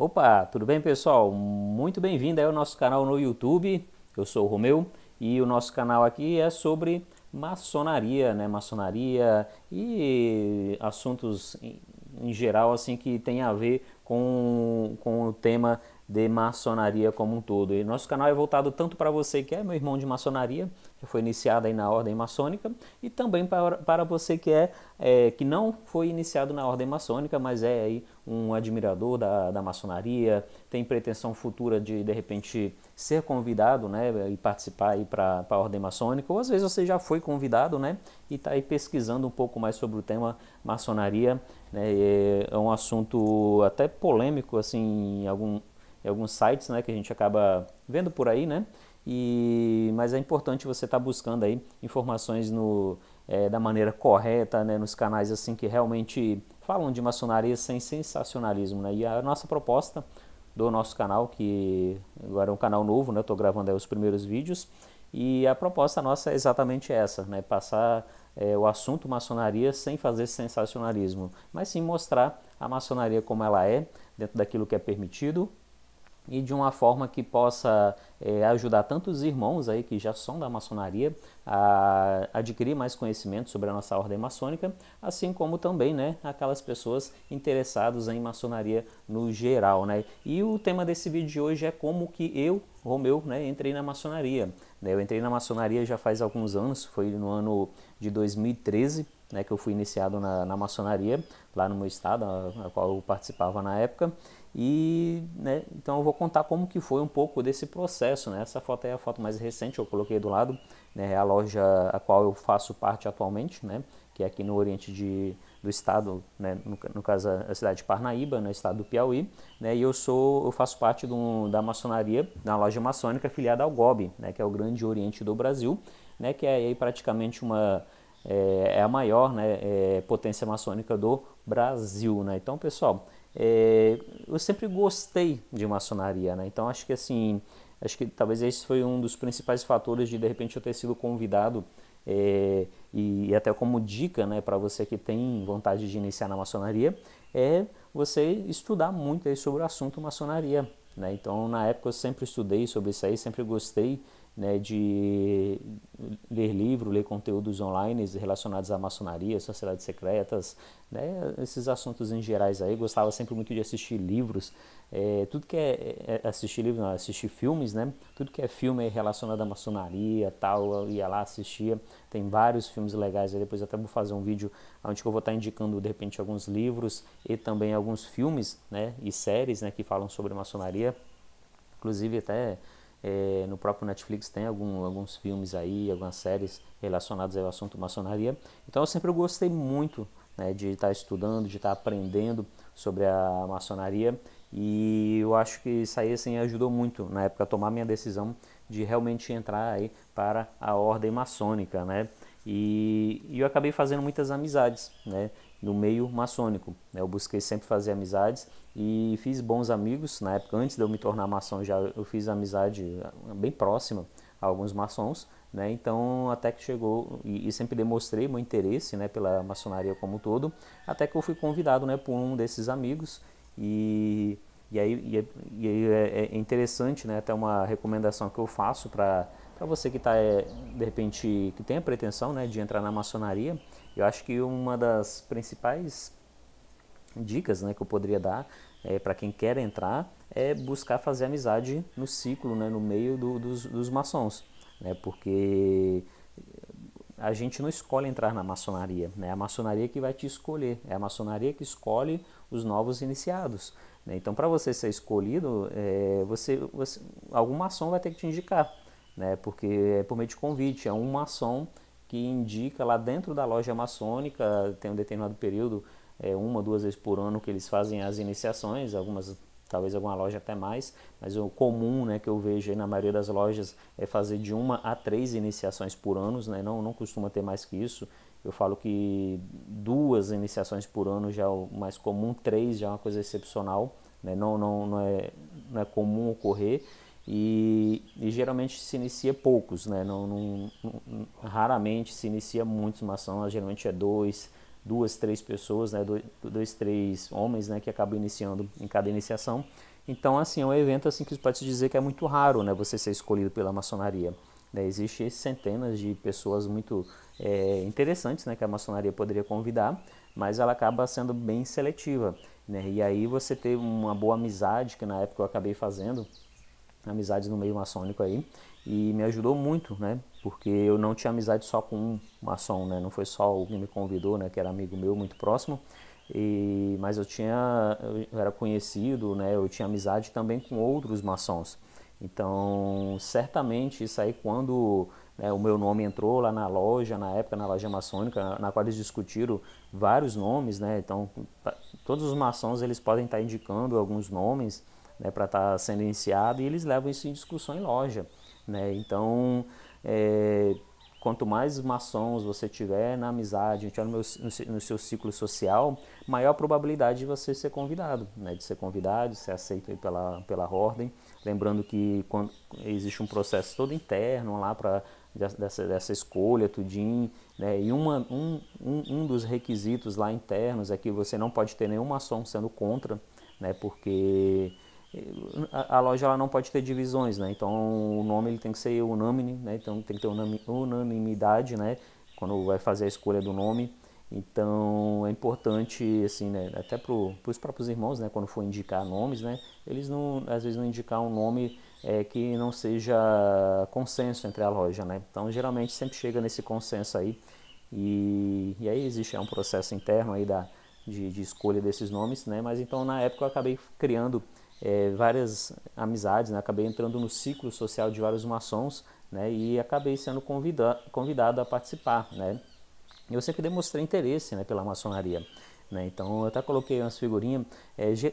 Opa, tudo bem, pessoal? Muito bem-vindo aí ao nosso canal no YouTube. Eu sou o Romeu e o nosso canal aqui é sobre maçonaria, né? Maçonaria e assuntos em geral assim que tem a ver com o tema de maçonaria como um todo. E nosso canal é voltado tanto para você que é meu irmão de maçonaria, que foi iniciado aí na ordem maçônica, e também para você que não foi iniciado na ordem maçônica, mas é aí um admirador da maçonaria, tem pretensão futura de repente ser convidado, né, e participar aí para a ordem maçônica, ou às vezes você já foi convidado, né, e está aí pesquisando um pouco mais sobre o tema maçonaria, né, é um assunto até polêmico assim em alguns sites, né, que a gente acaba vendo por aí, né? Mas é importante você estar buscando aí informações da maneira correta, né, nos canais assim que realmente falam de maçonaria sem sensacionalismo, né? E a nossa proposta do nosso canal, que agora é um canal novo, né? Eu estou gravando aí os primeiros vídeos e a proposta nossa é exatamente essa, né? Passar o assunto maçonaria sem fazer sensacionalismo, mas sim mostrar a maçonaria como ela é, dentro daquilo que é permitido, e de uma forma que possa ajudar tanto os irmãos aí que já são da maçonaria a adquirir mais conhecimento sobre a nossa ordem maçônica, assim como também, né, aquelas pessoas interessadas em maçonaria no geral, né? E o tema desse vídeo de hoje é como que eu, Romeu, né, entrei na maçonaria. Eu entrei na maçonaria já faz alguns anos, foi no ano de 2013, né, que eu fui iniciado na maçonaria, lá no meu estado, a qual eu participava na época. E, né, então eu vou contar como que foi um pouco desse processo, né? Essa foto é a foto mais recente, eu coloquei do lado, né, a loja a qual eu faço parte atualmente, né, que é aqui no oriente do estado, né, no caso a cidade de Parnaíba, no estado do Piauí, né, e eu faço parte da maçonaria, da loja maçônica afiliada ao GOB, né, que é o Grande Oriente do Brasil, né, que é aí praticamente é a maior, né, potência maçônica do Brasil, né? Então, pessoal, eu sempre gostei de maçonaria, né? Então acho que assim, acho que talvez esse foi um dos principais fatores de repente eu ter sido convidado e até como dica, né, para você que tem vontade de iniciar na maçonaria, é você estudar muito aí sobre o assunto maçonaria, né? Então na época eu sempre estudei sobre isso aí, sempre gostei, né, de ler livros, ler conteúdos online relacionados à maçonaria, sociedades secretas, né, esses assuntos em gerais aí. Gostava sempre muito de assistir livros, tudo que assistir livros, não, assistir filmes, né? Tudo que é filme relacionado à maçonaria, tal, eu ia lá assistia. Tem vários filmes legais aí. Depois até vou fazer um vídeo onde eu vou estar indicando de repente alguns livros e também alguns filmes, né, e séries, né, que falam sobre maçonaria. Inclusive até no próprio Netflix tem alguns filmes aí, algumas séries relacionadas ao assunto maçonaria. Então eu sempre gostei muito, né, de estar estudando, de estar aprendendo sobre a maçonaria, e eu acho que isso aí assim, ajudou muito na época a tomar minha decisão de realmente entrar aí para a ordem maçônica, né? E eu acabei fazendo muitas amizades, né, no meio maçônico, né? Eu busquei sempre fazer amizades e fiz bons amigos. Na época, antes de eu me tornar maçom, já eu fiz amizade bem próxima a alguns maçons, né? Então, até que chegou, e sempre demonstrei meu interesse, né, pela maçonaria como um todo, até que eu fui convidado, né, por um desses amigos, e, e aí é interessante, né, até uma recomendação que eu faço para você que está, de repente, que tem a pretensão, né, de entrar na maçonaria. Eu acho que uma das principais dicas, né, que eu poderia dar para quem quer entrar é buscar fazer amizade no ciclo, né, no meio dos maçons, né, porque a gente não escolhe entrar na maçonaria, né, é a maçonaria que vai te escolher, é a maçonaria que escolhe os novos iniciados, né? Então, para você ser escolhido, algum maçom vai ter que te indicar, né, porque é por meio de convite, é um maçom que indica lá dentro da loja maçônica, tem um determinado período, uma, duas vezes por ano que eles fazem as iniciações, algumas, talvez alguma loja até mais, mas o comum, né, que eu vejo aí na maioria das lojas é fazer de uma a três iniciações por ano, né, não costuma ter mais que isso. Eu falo que duas iniciações por ano já é o mais comum, três já é uma coisa excepcional, né, não é comum ocorrer. E geralmente se inicia poucos, né? Raramente se inicia muitos maçons, geralmente é duas, três pessoas, né? Dois, três homens, né, que acabam iniciando em cada iniciação. Então, assim, é um evento assim que pode se dizer que é muito raro, né, você ser escolhido pela maçonaria. Né, existem centenas de pessoas muito interessantes, né, que a maçonaria poderia convidar, mas ela acaba sendo bem seletiva. Né, e aí você ter uma boa amizade, que na época eu acabei fazendo, amizades no meio maçônico aí, e me ajudou muito, né? Porque eu não tinha amizade só com um maçom, né? Não foi só o que me convidou, né? Que era amigo meu muito próximo, mas eu era conhecido, né? Eu tinha amizade também com outros maçons. Então, certamente isso aí quando, né, o meu nome entrou lá na loja, na época na loja maçônica, na qual eles discutiram vários nomes, né? Então, todos os maçons eles podem estar indicando alguns nomes, né, para estar sendo iniciado, e eles levam isso em discussão em loja. Né? Então, é, quanto mais maçons você tiver na amizade, no seu ciclo social, maior a probabilidade de você ser convidado, né? De ser convidado, de ser aceito aí pela ordem. Lembrando que quando existe um processo todo interno lá para dessa escolha, tudinho, né? E um dos requisitos lá internos é que você não pode ter nenhum maçom sendo contra, né? Porque a loja ela não pode ter divisões, né? Então o nome ele tem que ser unânime, né? Então tem que ter unanimidade, né? Quando vai fazer a escolha do nome. Então é importante, assim, né? Até para os próprios irmãos, né? Quando for indicar nomes, né? Eles não, às vezes não indicar um nome que não seja consenso entre a loja, né? Então geralmente sempre chega nesse consenso aí e aí existe um processo interno aí de escolha desses nomes, né? Mas então na época eu acabei criando várias amizades, né? Acabei entrando no ciclo social de vários maçons, né? E acabei sendo convidado a participar, né? Eu sempre demonstrei interesse, né, pela maçonaria, né? Então eu até coloquei umas figurinhas.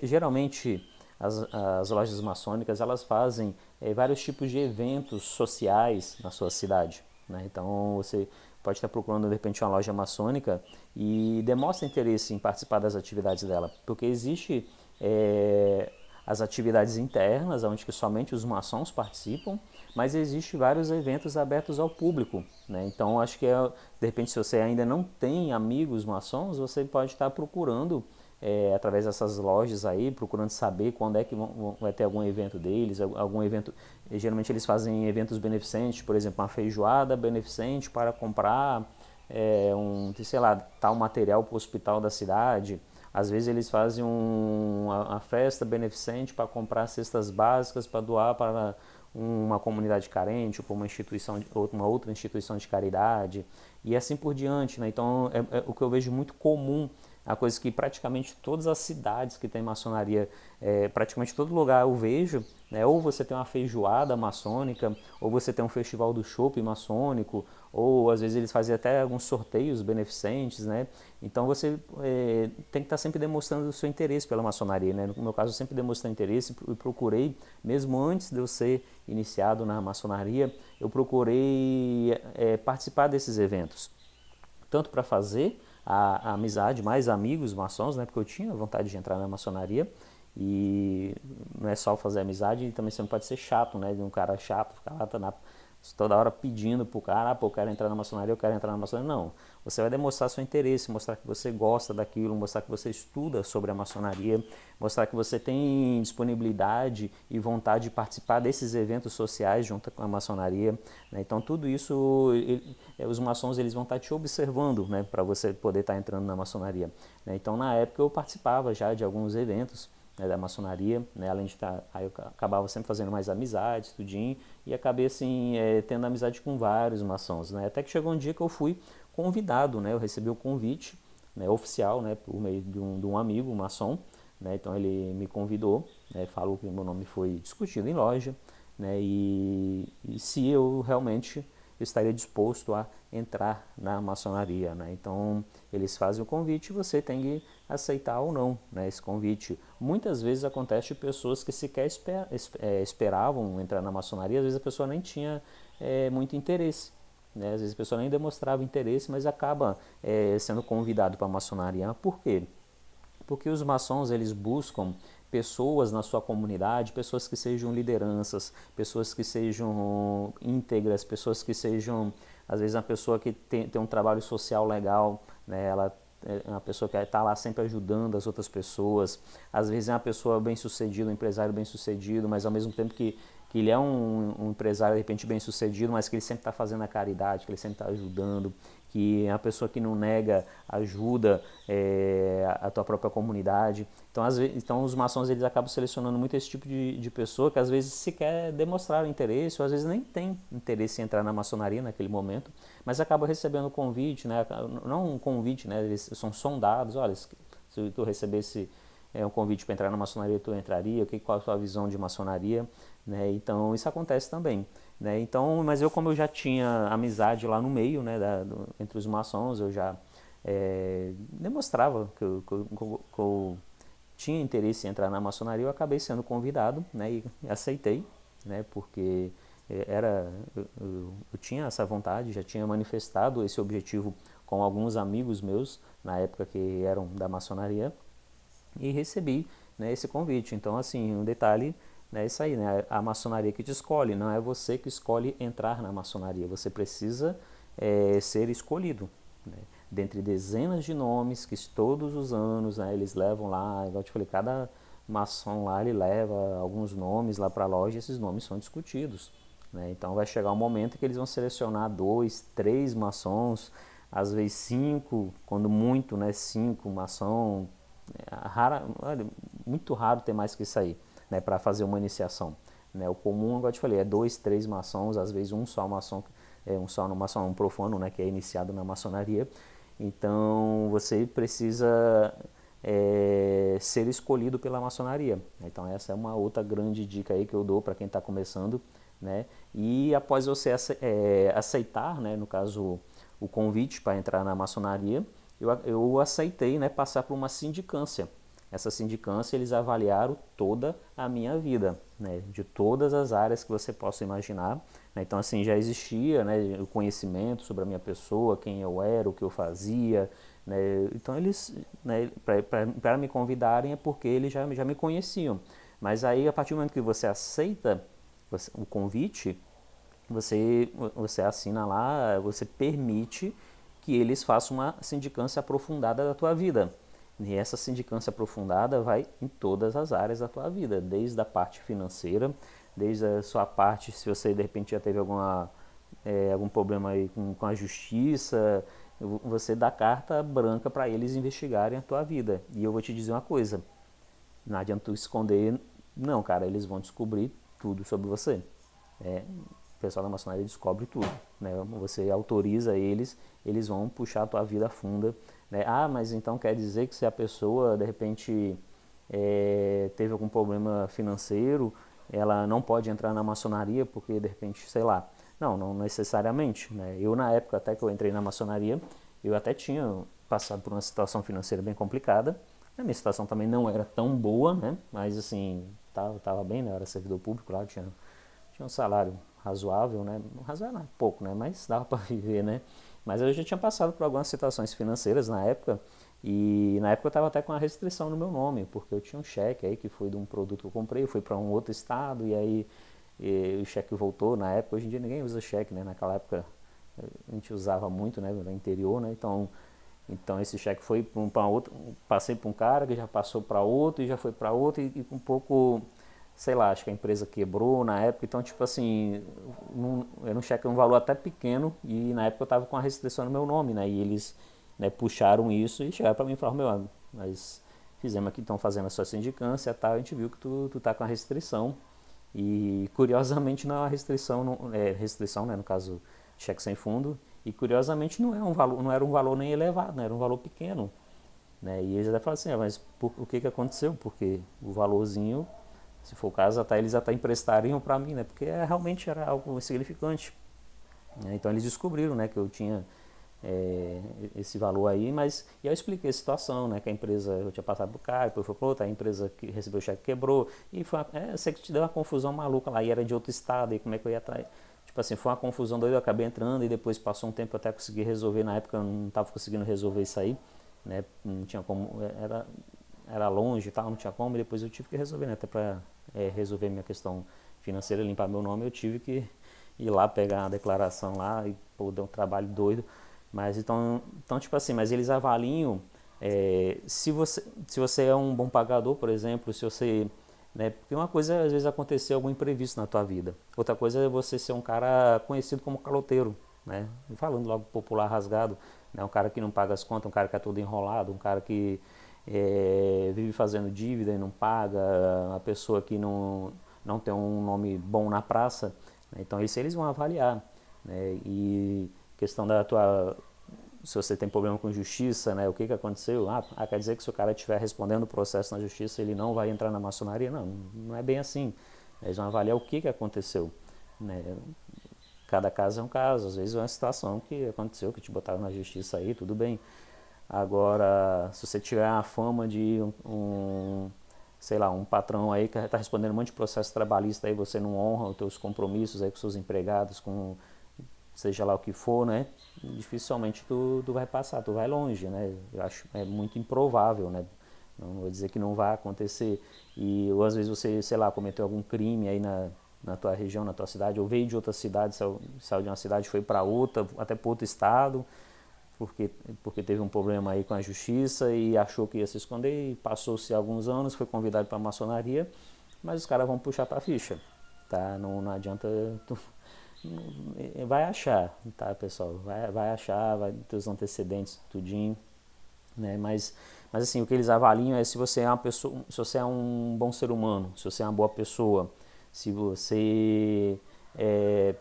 Geralmente as lojas maçônicas elas fazem vários tipos de eventos sociais na sua cidade, né? Então você pode estar procurando de repente uma loja maçônica e demonstra interesse em participar das atividades dela, porque existe as atividades internas, onde que somente os maçons participam, mas existe vários eventos abertos ao público, né? Então acho que de repente se você ainda não tem amigos maçons, você pode estar procurando através dessas lojas aí, procurando saber quando é que vai ter algum evento deles, algum evento. Geralmente eles fazem eventos beneficentes, por exemplo, uma feijoada beneficente para comprar sei lá, tal material para o hospital da cidade. Às vezes eles fazem uma festa beneficente para comprar cestas básicas para doar para uma comunidade carente ou para uma outra instituição de caridade e assim por diante, né? Então é o que eu vejo muito comum, a coisa que praticamente todas as cidades que tem maçonaria, praticamente todo lugar eu vejo, né? Ou você tem uma feijoada maçônica, ou você tem um festival do chopp maçônico, ou às vezes eles fazem até alguns sorteios beneficentes, né? Então você tem que estar sempre demonstrando o seu interesse pela maçonaria, né? No meu caso eu sempre demonstrei interesse e procurei, mesmo antes de eu ser iniciado na maçonaria, eu procurei participar desses eventos, tanto para fazer a amizade, mais amigos maçons, né? Porque eu tinha vontade de entrar na maçonaria e não é só fazer amizade, e também você não pode ser chato, né? De um cara chato, ficar lá toda hora pedindo pro cara, pô, eu quero entrar na maçonaria, eu quero entrar na maçonaria. Não, você vai demonstrar seu interesse, mostrar que você gosta daquilo, mostrar que você estuda sobre a maçonaria, mostrar que você tem disponibilidade e vontade de participar desses eventos sociais junto com a maçonaria, né? Então tudo isso, os maçons eles vão estar te observando, né, para você poder estar entrando na maçonaria, né? Então na época eu participava já de alguns eventos, né, da maçonaria, né, além de estar, aí eu acabava sempre fazendo mais amizades, tudinho, e acabei assim tendo amizade com vários maçons, né? Até que chegou um dia que eu fui convidado, né? Eu recebi o convite, né, oficial, né, por meio de um amigo, um maçom, né? Então ele me convidou, né, falou que meu nome foi discutido em loja, né? E se eu realmente estaria disposto a entrar na maçonaria, né? Então eles fazem o convite e você tem que aceitar ou não, né, esse convite. Muitas vezes acontece de pessoas que sequer esperavam entrar na maçonaria, às vezes a pessoa nem tinha muito interesse, né? Às vezes a pessoa nem demonstrava interesse, mas acaba sendo convidado para a maçonaria. Por quê? Porque os maçons eles buscam pessoas na sua comunidade, pessoas que sejam lideranças, pessoas que sejam íntegras, pessoas que sejam, às vezes, uma pessoa que tem um trabalho social legal, né? Ela é uma pessoa que está lá sempre ajudando as outras pessoas. Às vezes é uma pessoa bem-sucedida, um empresário bem-sucedido, mas ao mesmo tempo que ele é um empresário de repente bem-sucedido, mas que ele sempre está fazendo a caridade, que ele sempre está ajudando, que é uma pessoa que não nega ajuda a tua própria comunidade. Então, às vezes, então os maçons eles acabam selecionando muito esse tipo de pessoa que às vezes sequer demonstrar interesse, ou às vezes nem tem interesse em entrar na maçonaria naquele momento, mas acaba recebendo o convite, né? Não um convite, né? Eles são sondados, olha, se tu recebesse um convite para entrar na maçonaria, tu entraria, qual a sua visão de maçonaria, né? Então isso acontece também, né? Então, mas eu como eu já tinha amizade lá no meio, né, entre os maçons, eu já demonstrava que eu tinha interesse em entrar na maçonaria, eu acabei sendo convidado, né, e aceitei, né, porque eu tinha essa vontade, já tinha manifestado esse objetivo com alguns amigos meus na época que eram da maçonaria, e recebi, né, esse convite. Então, assim, um detalhe, né, é isso aí, né, a maçonaria que te escolhe, não é você que escolhe entrar na maçonaria, você precisa ser escolhido, né, dentre dezenas de nomes que todos os anos, né, eles levam lá, igual eu te falei, cada maçom lá ele leva alguns nomes lá para a loja, e esses nomes são discutidos, né, então vai chegar um momento que eles vão selecionar 2, 3 maçons, às vezes 5, quando muito, né, 5 maçom, muito raro ter mais que isso aí, né, para fazer uma iniciação, né, o comum, igual eu te falei, é 2, 3 maçons, às vezes um só maçom, um só no maçom, um profano, né, que é iniciado na maçonaria. Então você precisa ser escolhido pela maçonaria. Então essa é uma outra grande dica aí que eu dou para quem está começando, né? E após você aceitar, né, no caso o convite para entrar na maçonaria, eu aceitei, né, passar por uma sindicância. Essa sindicância eles avaliaram toda a minha vida, né, de todas as áreas que você possa imaginar. Né, então assim já existia, né, o conhecimento sobre a minha pessoa, quem eu era, o que eu fazia. Né, então eles, né, para me convidarem é porque eles já me conheciam. Mas aí a partir do momento que você aceita o convite, você assina lá, você permite que eles façam uma sindicância aprofundada da tua vida. E essa sindicância aprofundada vai em todas as áreas da tua vida, desde a parte financeira, desde a sua parte, se você de repente já teve algum problema aí com a justiça, você dá carta branca para eles investigarem a tua vida. E eu vou te dizer uma coisa, não adianta tu esconder, não, cara, eles vão descobrir tudo sobre você. O pessoal da maçonaria descobre tudo, né? Você autoriza eles, eles vão puxar a tua vida a funda, né? Ah, mas então quer dizer que se a pessoa de repente teve algum problema financeiro, ela não pode entrar na maçonaria porque de repente, sei lá, não necessariamente, né? Eu na época até que eu entrei na maçonaria, eu até tinha passado por uma situação financeira bem complicada, a minha situação também não era tão boa, né? Mas assim, tava bem, né? Eu era servidor público lá, tinha um salário razoável, né? Razoável, pouco, né? Mas dava para viver, né? Mas eu já tinha passado por algumas situações financeiras na época, e na época eu estava até com uma restrição no meu nome, porque eu tinha um cheque aí que foi de um produto que eu comprei, eu fui para um outro estado, e aí o cheque voltou na época. Hoje em dia ninguém usa cheque, né? Naquela época a gente usava muito, né? No interior, né? Então esse cheque foi para outro, passei para um cara que já passou para outro e já foi para outro, e um pouco, sei lá, acho que a empresa quebrou na época, então tipo assim, era um cheque, um valor até pequeno, e na época eu estava com a restrição no meu nome, né, e eles, né, puxaram isso e chegaram para mim e falaram, meu, nós fizemos aqui, estão fazendo a sua sindicância e tal, a gente viu que tu tá com a restrição, e curiosamente não é uma restrição, restrição, né, no caso, cheque sem fundo, e curiosamente não era um valor nem elevado, né, era um valor pequeno, né, e eles até falaram assim, mas o que aconteceu? Porque o valorzinho, se for o caso, eles até emprestariam para mim, né? Porque realmente era algo insignificante. Né? Então eles descobriram, né, que eu tinha esse valor aí, mas e eu expliquei a situação, né? Que a empresa, eu tinha passado pro cara, depois foi pro outro, a empresa que recebeu o cheque quebrou, e foi sei que te deu uma confusão maluca lá, e era de outro estado, e como é que eu ia atrás? Tipo assim, foi uma confusão doida, eu acabei entrando, e depois passou um tempo eu até consegui resolver, na época eu não estava conseguindo resolver isso aí, né? Não tinha como, era longe e tal, não tinha como, e depois eu tive que resolver, né? Até para resolver minha questão financeira, limpar meu nome, eu tive que ir lá pegar a declaração lá, e pô, deu um trabalho doido. Mas então tipo assim, mas eles avaliam se você é um bom pagador, por exemplo, se você, né, porque uma coisa às vezes acontecer algum imprevisto na tua vida, outra coisa é você ser um cara conhecido como caloteiro, né, falando logo popular rasgado, né, um cara que não paga as contas, um cara que é todo enrolado, um cara que vive fazendo dívida e não paga, uma pessoa que não tem um nome bom na praça, né, então isso eles vão avaliar, né, e questão da tua, se você tem problema com justiça, né, o que aconteceu? Quer dizer que se o cara estiver respondendo o processo na justiça, ele não vai entrar na maçonaria? Não, não é bem assim. Eles vão avaliar o que aconteceu. Né? Cada caso é um caso, às vezes é uma situação que aconteceu, que te botaram na justiça aí, tudo bem. Agora, se você tiver a fama de sei lá, um patrão aí que está respondendo um monte de processo trabalhista aí, você não honra os teus compromissos aí com seus empregados, com seja lá o que for, né? Dificilmente tu vai passar, tu vai longe, né? Eu acho é muito improvável, né? Não vou dizer que não vai acontecer. Ou às vezes você, sei lá, cometeu algum crime aí na tua região, na tua cidade, ou veio de outra cidade, saiu de uma cidade, foi para outra, até para outro estado, porque teve um problema aí com a justiça e achou que ia se esconder, e passou-se alguns anos, foi convidado para a maçonaria, mas os caras vão puxar tua ficha, tá? Não adianta tu, vai achar, tá, pessoal? Vai achar, vai ter os antecedentes, tudinho, né? Mas assim, o que eles avaliam é se você é uma pessoa, se você é um bom ser humano, se você é uma boa pessoa, se você é,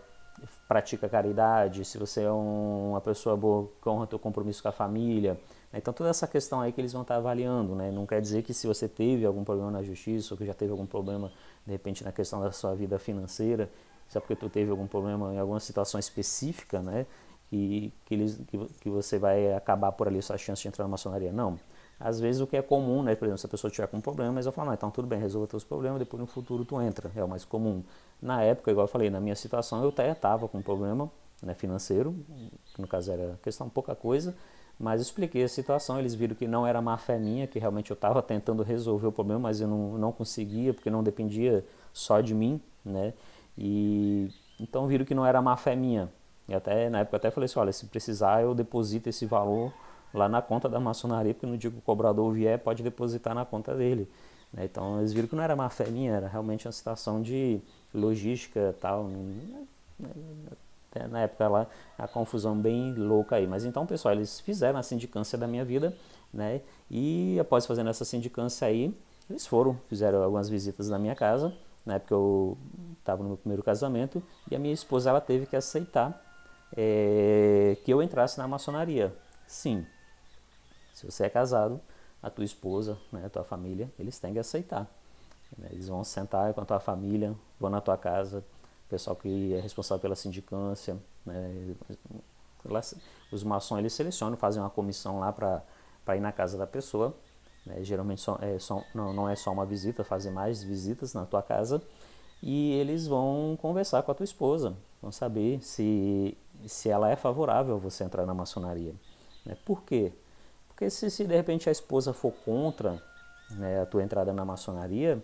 pratica caridade, se você é uma pessoa boa que honra teu compromisso com a família. Né? Então toda essa questão aí que eles vão estar avaliando, né? Não quer dizer que se você teve algum problema na justiça ou que já teve algum problema de repente na questão da sua vida financeira, só porque tu teve algum problema em alguma situação específica, né? Que você vai acabar por ali sua chance de entrar na maçonaria. Não. Às vezes o que é comum, né? Por exemplo, se a pessoa tiver com um problema, mas eu falo, então tudo bem, resolva teus problemas, depois no futuro tu entra. É o mais comum. Na época, igual eu falei, na minha situação eu até estava com um problema, né, financeiro, que no caso era questão pouca coisa, mas eu expliquei a situação, eles viram que não era má fé minha, que realmente eu estava tentando resolver o problema, mas eu não conseguia, porque não dependia só de mim, né? E então viram que não era má fé minha. E até na época eu até falei assim, olha, se precisar eu deposito esse valor lá na conta da maçonaria, porque no dia que o cobrador vier pode depositar na conta dele. Né? Então eles viram que não era má fé minha, era realmente uma situação de logística e tal. Até na época lá, a confusão bem louca aí. Mas então, pessoal, eles fizeram a sindicância da minha vida, né? E após fazendo essa sindicância aí, eles fizeram algumas visitas na minha casa, na época eu estava no meu primeiro casamento, e a minha esposa ela teve que aceitar que eu entrasse na maçonaria. Sim, se você é casado, a tua esposa, né, a tua família, eles têm que aceitar. Né? Eles vão sentar com a tua família, vão na tua casa, o pessoal que é responsável pela sindicância, né, os maçons eles selecionam, fazem uma comissão lá para ir na casa da pessoa. Né? Geralmente não é só uma visita, fazem mais visitas na tua casa e eles vão conversar com a tua esposa, vão saber se ela é favorável a você entrar na maçonaria. Né? Por quê? Porque se de repente a esposa for contra, né, a tua entrada na maçonaria,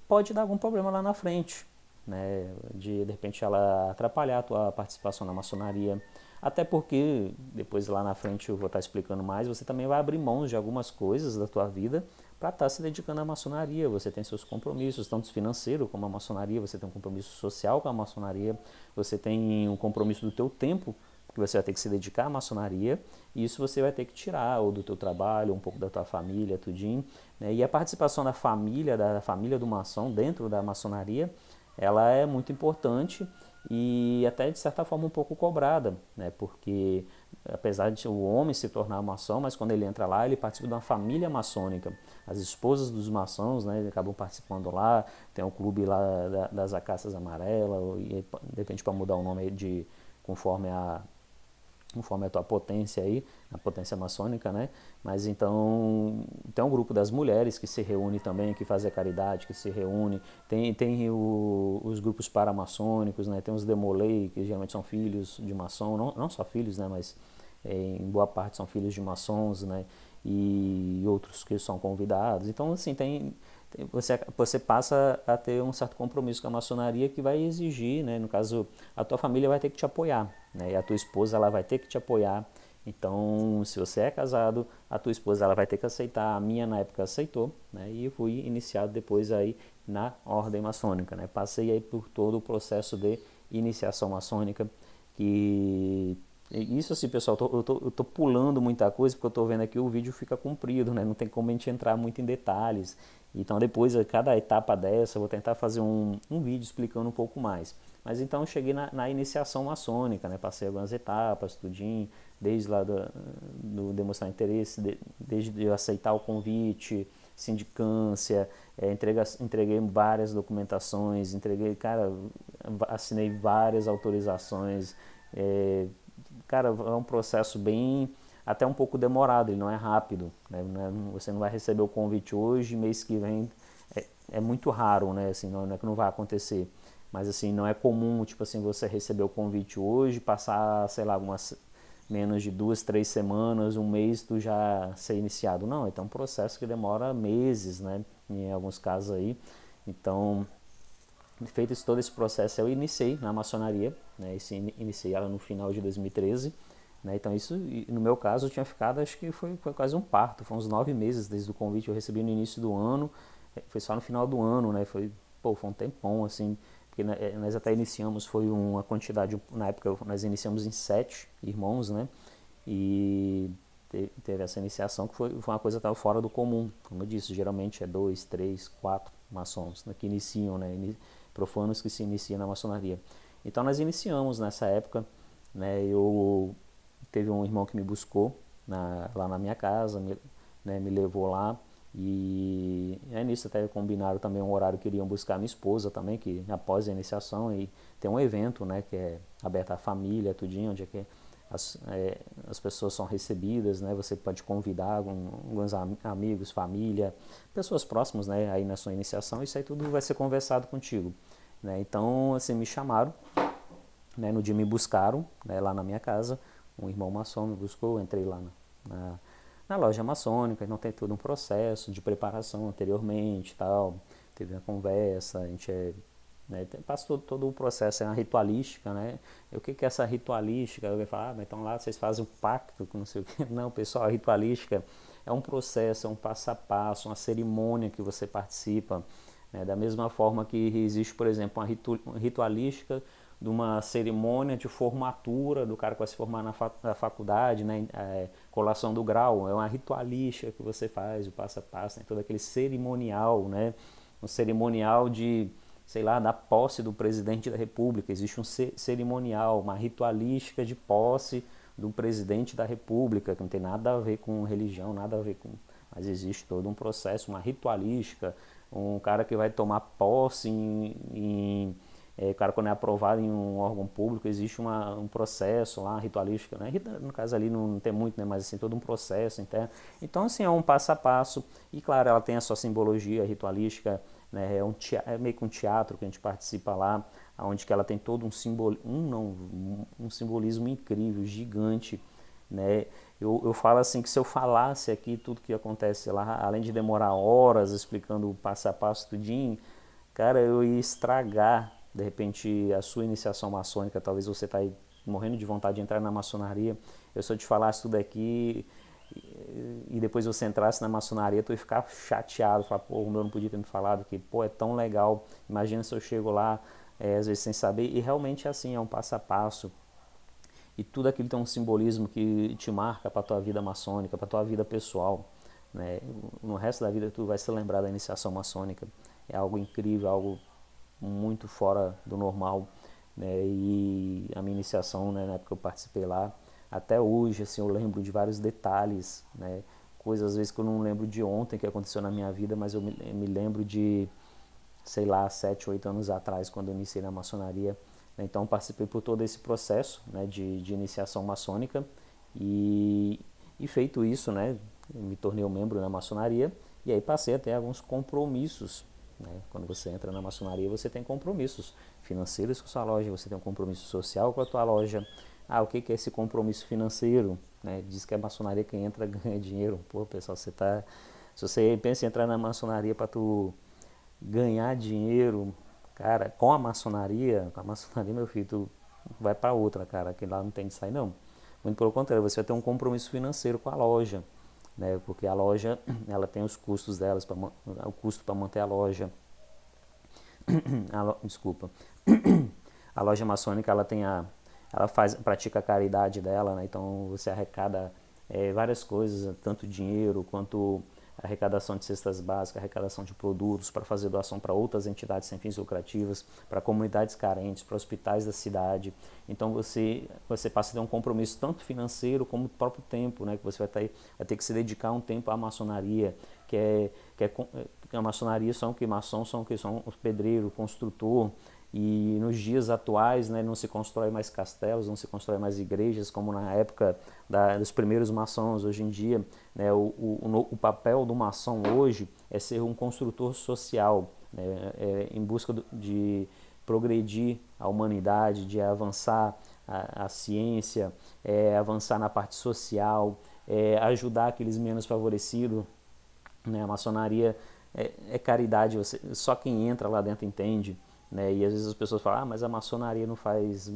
pode dar algum problema lá na frente, né, de repente ela atrapalhar a tua participação na maçonaria, até porque depois lá na frente eu vou estar explicando mais, você também vai abrir mãos de algumas coisas da tua vida para estar se dedicando à maçonaria. Você tem seus compromissos, tanto financeiro como a maçonaria, você tem um compromisso social com a maçonaria, você tem um compromisso do teu tempo, que você vai ter que se dedicar à maçonaria, e isso você vai ter que tirar ou do teu trabalho, um pouco da tua família, tudinho. Né? E a participação da família do maçom dentro da maçonaria, ela é muito importante e até de certa forma um pouco cobrada, né? Porque apesar de o homem se tornar maçom, mas quando ele entra lá, ele participa de uma família maçônica. As esposas dos maçons, né, acabam participando lá, tem um clube lá das Acacias Amarelas, e de repente para mudar o nome conforme a tua potência aí, a potência maçônica, né? Mas então tem um grupo das mulheres que se reúne também, que faz a caridade, que se reúne, tem os grupos paramaçônicos, né? Tem os demolei, que geralmente são filhos de maçom, não só filhos, né? Mas em boa parte são filhos de maçons, né? e outros que são convidados. Então, assim, você passa a ter um certo compromisso com a maçonaria que vai exigir, né? No caso, a tua família vai ter que te apoiar, né? E a tua esposa ela vai ter que te apoiar. Então, se você é casado, a tua esposa ela vai ter que aceitar. A minha na época aceitou, né? E eu fui iniciado depois aí na ordem maçônica, né? Passei aí por todo o processo de iniciação maçônica, que isso assim, pessoal, eu tô pulando muita coisa porque eu tô vendo aqui o vídeo fica comprido, né? Não tem como a gente entrar muito em detalhes. Então depois, a cada etapa dessa, eu vou tentar fazer um vídeo explicando um pouco mais. Mas então eu cheguei na iniciação maçônica, né? Passei algumas etapas, tudinho, desde lá do demonstrar interesse, desde eu aceitar o convite, sindicância, entreguei várias documentações, assinei várias autorizações, cara, é um processo bem, até um pouco demorado, ele não é rápido, né? Você não vai receber o convite hoje, mês que vem, é muito raro, né? Assim, não é que não vai acontecer, mas assim, não é comum, tipo assim, você receber o convite hoje, passar, sei lá, menos de 2, 3 semanas, um mês, tu já ser iniciado. Não, então é um processo que demora meses, né? Em alguns casos aí. Então, feito todo esse processo, eu iniciei na maçonaria, né? Iniciei ela no final de 2013. Né? Então isso, no meu caso, eu tinha ficado, acho que foi quase um parto, foi uns 9 meses desde o convite, eu recebi no início do ano, foi só no final do ano, né? Foi um tempão, assim, porque nós até iniciamos, foi uma quantidade, na época nós iniciamos em 7 irmãos, né? E teve essa iniciação que foi uma coisa que estava fora do comum, como eu disse, geralmente é 2, 3, 4 maçons, né, que iniciam, né? Profanos que se iniciam na maçonaria. Então nós iniciamos nessa época, né? Teve um irmão que me buscou lá na minha casa, né, me levou lá, e aí nisso até combinaram também um horário que iriam buscar minha esposa também, que após a iniciação, e tem um evento, né, que é aberto à família, tudinho, onde é que as pessoas são recebidas, né, você pode convidar alguns amigos, família, pessoas próximas, né, aí na sua iniciação, isso aí tudo vai ser conversado contigo, né. Então assim, me chamaram, né, no dia me buscaram, né, lá na minha casa, um irmão maçom me buscou, entrei lá na loja maçônica, então tem todo um processo de preparação anteriormente e tal, teve uma conversa, a gente né, passa todo o processo, é uma ritualística, né? E o que é essa ritualística? Eu ia falar, mas então lá vocês fazem um pacto com não sei o que. Não, pessoal, a ritualística é um processo, é um passo a passo, uma cerimônia que você participa, né? Da mesma forma que existe, por exemplo, uma ritualística de uma cerimônia de formatura do cara que vai se formar na faculdade, né? Colação do grau, é uma ritualística que você faz, o passo a passo, né? Todo aquele cerimonial, né? Um cerimonial de, sei lá, da posse do presidente da república, existe um cerimonial, uma ritualística de posse do presidente da república, que não tem nada a ver com religião, nada a ver com... Mas existe todo um processo, uma ritualística, um cara que vai tomar posse o cara quando é aprovado em um órgão público, existe um processo lá, ritualístico, né? No caso ali não tem muito, né? Mas assim, todo um processo interno. Então assim, é um passo a passo, e claro, ela tem a sua simbologia ritualística, né? É meio que um teatro que a gente participa lá, onde que ela tem todo um simbolismo incrível, gigante, né? Eu falo assim que se eu falasse aqui tudo que acontece lá, além de demorar horas explicando o passo a passo tudinho, cara, eu ia estragar, de repente, a sua iniciação maçônica. Talvez você está aí morrendo de vontade de entrar na maçonaria. Se eu te falasse tudo aqui e depois você entrasse na maçonaria, tu ia ficar chateado, falar, pô, o meu não podia ter me falado, que, pô, é tão legal. Imagina se eu chego lá, às vezes sem saber, e realmente é assim, é um passo a passo. E tudo aquilo tem um simbolismo que te marca para a tua vida maçônica, para a tua vida pessoal, né? No resto da vida tu vai se lembrar da iniciação maçônica. É algo incrível, algo muito fora do normal, né? E a minha iniciação, né, na época que eu participei lá, até hoje, assim, eu lembro de vários detalhes, né? Coisas às vezes que eu não lembro de ontem que aconteceu na minha vida, mas eu me lembro de, sei lá, 7, 8 anos atrás, quando eu iniciei na maçonaria. Então participei por todo esse processo, né, de iniciação maçônica, e feito isso, né, me tornei um membro na maçonaria, e aí passei a ter alguns compromissos, né? Quando você entra na maçonaria, você tem compromissos financeiros com a sua loja, você tem um compromisso social com a tua loja, o que é esse compromisso financeiro? Né? Diz que a maçonaria quem entra ganha dinheiro. Pô, pessoal, se você pensa em entrar na maçonaria para tu ganhar dinheiro, cara, com a maçonaria, meu filho, tu vai para outra, cara, que lá não tem de sair não. Muito pelo contrário, você vai ter um compromisso financeiro com a loja, né? Porque a loja, ela tem os custos delas, o custo para manter a loja. Desculpa. A loja maçônica, ela pratica a caridade dela, né? Então você arrecada várias coisas, tanto dinheiro quanto arrecadação de cestas básicas, arrecadação de produtos para fazer doação para outras entidades sem fins lucrativos, para comunidades carentes, para hospitais da cidade. Então você passa a ter um compromisso tanto financeiro como próprio tempo, né? Que você vai ter que se dedicar um tempo à maçonaria, que a maçonaria são que maçons são que são os pedreiros, construtor. E nos dias atuais, né, não se constrói mais castelos, não se constrói mais igrejas como na época dos primeiros maçons. Hoje em dia, né, o papel do maçom hoje é ser um construtor social, né, em busca de progredir a humanidade, de avançar a ciência, avançar na parte social, ajudar aqueles menos favorecidos. Né, a maçonaria é caridade, só quem entra lá dentro entende. Né? E às vezes as pessoas falam, mas a maçonaria não faz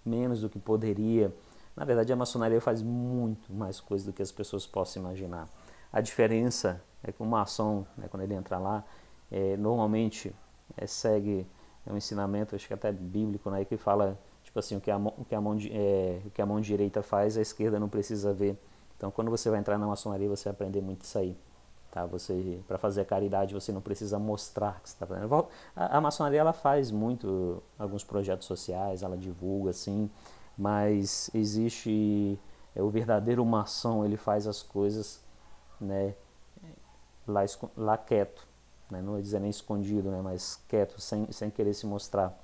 menos do que poderia. Na verdade, a maçonaria faz muito mais coisa do que as pessoas possam imaginar. A diferença é que o maçom, né, quando ele entra lá, normalmente segue um ensinamento, acho que até bíblico, né, que fala tipo assim, o que a mão direita faz, a esquerda não precisa ver. Então, quando você vai entrar na maçonaria, você vai aprender muito isso aí. Tá? Para fazer a caridade, você não precisa mostrar que você está fazendo. A maçonaria, ela faz muito alguns projetos sociais, ela divulga, assim, mas existe o verdadeiro maçom, ele faz as coisas, né, lá quieto, né, não vou dizer nem escondido, né, mas quieto, sem querer se mostrar.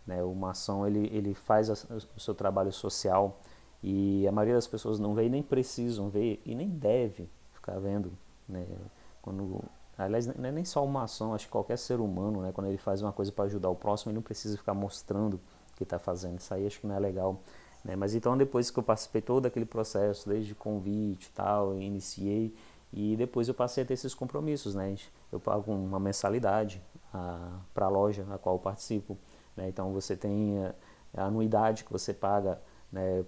Né? O maçom, ele faz o seu trabalho social e a maioria das pessoas não vê e nem precisam ver e nem deve ficar vendo. Né? Aliás, não é nem só o maçom, acho que qualquer ser humano, né, quando ele faz uma coisa para ajudar o próximo, ele não precisa ficar mostrando o que está fazendo. Isso aí acho que não é legal. Né? Mas então, depois que eu participei todo aquele processo, desde convite e tal, eu iniciei, e depois eu passei a ter esses compromissos. Né? Eu pago uma mensalidade para a loja a qual eu participo. Né? Então você tem a anuidade que você paga, né,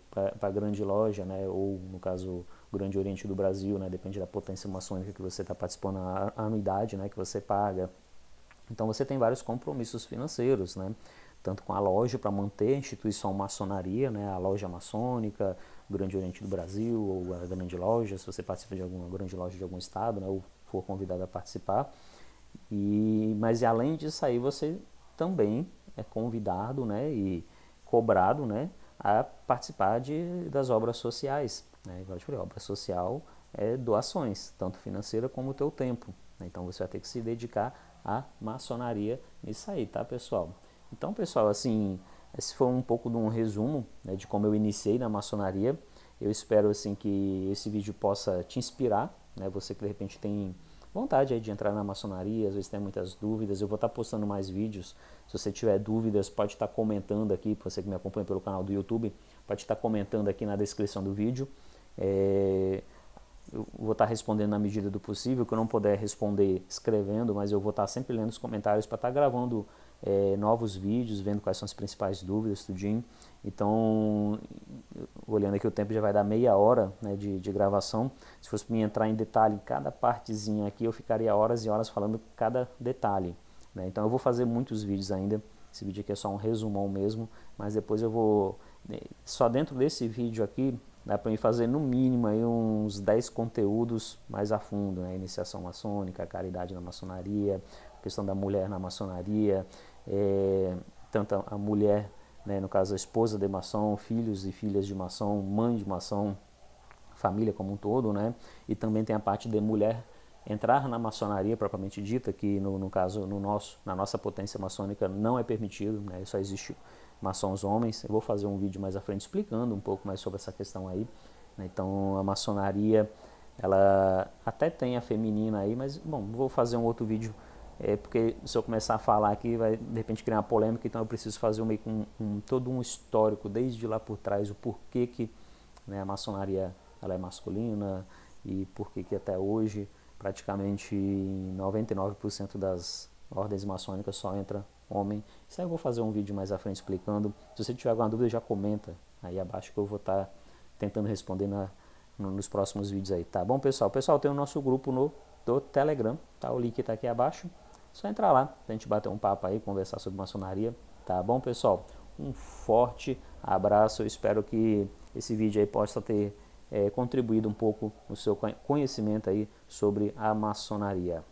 para a grande loja, né, ou no caso o Grande Oriente do Brasil, né, depende da potência maçônica que você está participando, a anuidade, né, que você paga. Então você tem vários compromissos financeiros, né, tanto com a loja para manter a instituição maçonaria, né, a loja maçônica, o Grande Oriente do Brasil, ou a grande loja, se você participa de alguma grande loja de algum estado, né, ou for convidado a participar. Mas além disso aí, você também é convidado, né, e cobrado, né, a participar das obras sociais. Né? Igual eu falei, obra social é doações, tanto financeira como o teu tempo. Né? Então você vai ter que se dedicar à maçonaria nisso aí, tá, pessoal? Então, pessoal, assim, esse foi um pouco de um resumo, né, de como eu iniciei na maçonaria. Eu espero assim que esse vídeo possa te inspirar, né? Você que de repente tem vontade aí de entrar na maçonaria, às vezes tem muitas dúvidas. Eu vou estar postando mais vídeos. Se você tiver dúvidas, pode estar comentando aqui, você que me acompanha pelo canal do YouTube, pode estar comentando aqui na descrição do vídeo. Eu vou estar respondendo na medida do possível, que eu não puder responder escrevendo, mas eu vou estar sempre lendo os comentários para estar gravando novos vídeos, vendo quais são as principais dúvidas, tudinho. Então, olhando aqui o tempo, já vai dar meia hora, né, de gravação. Se fosse para mim entrar em detalhe em cada partezinha aqui, eu ficaria horas e horas falando cada detalhe. Né? Então eu vou fazer muitos vídeos ainda. Esse vídeo aqui é só um resumão mesmo, mas depois eu vou... Só dentro desse vídeo aqui, dá para mim fazer no mínimo aí uns 10 conteúdos mais a fundo, né? Iniciação maçônica, caridade na maçonaria, questão da mulher na maçonaria, tanto a mulher, né, no caso a esposa de maçom, filhos e filhas de maçom, mãe de maçom, família como um todo, né? E também tem a parte de mulher entrar na maçonaria propriamente dita, que no caso na nossa potência maçônica não é permitido, né? Só existe maçons homens. Eu vou fazer um vídeo mais à frente explicando um pouco mais sobre essa questão aí. Né? Então a maçonaria, ela até tem a feminina aí, mas bom, vou fazer um outro vídeo porque se eu começar a falar aqui vai de repente criar uma polêmica, então eu preciso fazer meio que todo um histórico desde lá por trás, o porquê que, né, a maçonaria ela é masculina e porquê que até hoje praticamente 99% das ordens maçônicas só entra homem. Isso aí eu vou fazer um vídeo mais à frente explicando. Se você tiver alguma dúvida, já comenta aí abaixo que eu vou estar tentando responder nos próximos vídeos aí, tá bom, pessoal? Pessoal, tem o nosso grupo do Telegram, tá? O link está aqui abaixo. É só entrar lá, a gente bater um papo aí, conversar sobre maçonaria, tá bom, pessoal? Um forte abraço, eu espero que esse vídeo aí possa ter contribuído um pouco no seu conhecimento aí sobre a maçonaria.